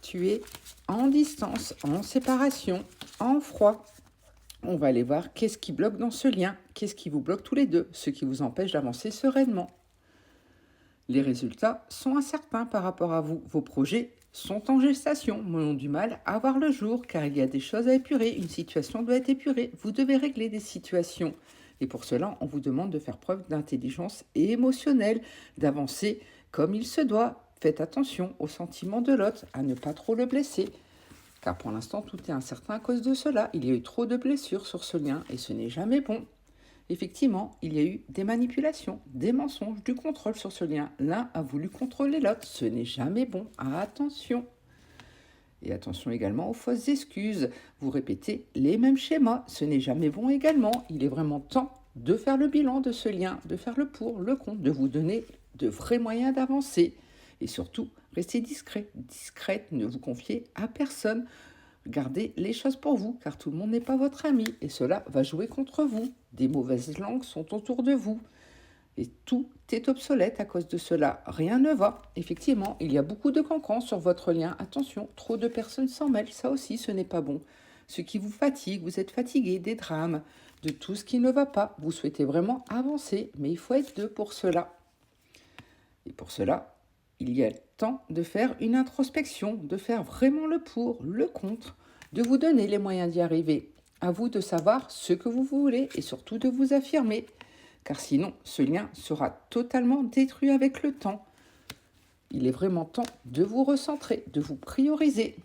tu es en distance, en séparation, en froid. On va aller voir qu'est-ce qui bloque dans ce lien, qu'est-ce qui vous bloque tous les deux, ce qui vous empêche d'avancer sereinement. Les résultats sont incertains par rapport à vous. Vos projets sont en gestation, mais ont du mal à voir le jour, car il y a des choses à épurer, une situation doit être épurée. Vous devez régler des situations. Et pour cela, on vous demande de faire preuve d'intelligence émotionnelle, d'avancer comme il se doit. Faites attention aux sentiments de l'autre, à ne pas trop le blesser. Car pour l'instant, tout est incertain à cause de cela. Il y a eu trop de blessures sur ce lien et ce n'est jamais bon. Effectivement, il y a eu des manipulations, des mensonges, du contrôle sur ce lien. L'un a voulu contrôler l'autre. Ce n'est jamais bon. Attention. Et attention également aux fausses excuses. Vous répétez les mêmes schémas. Ce n'est jamais bon également. Il est vraiment temps de faire le bilan de ce lien, de faire le pour, le contre, de vous donner de vrais moyens d'avancer. Et surtout, restez discret, discrète, ne vous confiez à personne. Gardez les choses pour vous, car tout le monde n'est pas votre ami, et cela va jouer contre vous. Des mauvaises langues sont autour de vous, et tout est obsolète à cause de cela. Rien ne va. Effectivement, il y a beaucoup de cancans sur votre lien. Attention, trop de personnes s'en mêlent, ça aussi, ce n'est pas bon. Ce qui vous fatigue, vous êtes fatigué des drames, de tout ce qui ne va pas. Vous souhaitez vraiment avancer, mais il faut être deux pour cela. Et pour cela, il y a temps de faire une introspection, de faire vraiment le pour, le contre, de vous donner les moyens d'y arriver. À vous de savoir ce que vous voulez et surtout de vous affirmer, car sinon ce lien sera totalement détruit avec le temps. Il est vraiment temps de vous recentrer, de vous prioriser.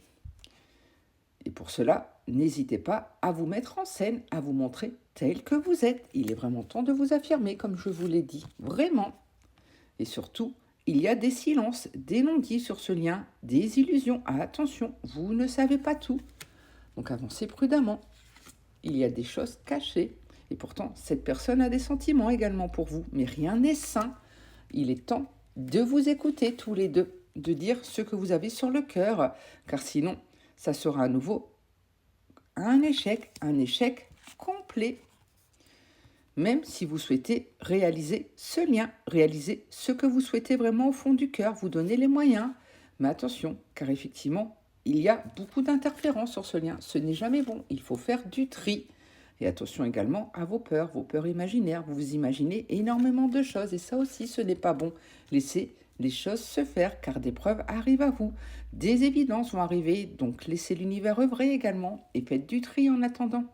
Et pour cela, n'hésitez pas à vous mettre en scène, à vous montrer tel que vous êtes. Il est vraiment temps de vous affirmer, comme je vous l'ai dit, vraiment. Et surtout, il y a des silences, des non-dits sur ce lien, des illusions. Ah, attention, vous ne savez pas tout. Donc avancez prudemment. Il y a des choses cachées. Et pourtant, cette personne a des sentiments également pour vous. Mais rien n'est sain. Il est temps de vous écouter tous les deux, de dire ce que vous avez sur le cœur. Car sinon, ça sera à nouveau un échec complet. Même si vous souhaitez réaliser ce lien, réaliser ce que vous souhaitez vraiment au fond du cœur, vous donnez les moyens. Mais attention, car effectivement, il y a beaucoup d'interférences sur ce lien. Ce n'est jamais bon, il faut faire du tri. Et attention également à vos peurs imaginaires. Vous vous imaginez énormément de choses et ça aussi, ce n'est pas bon. Laissez les choses se faire car des preuves arrivent à vous. Des évidences vont arriver, donc laissez l'univers œuvrer également et faites du tri en attendant.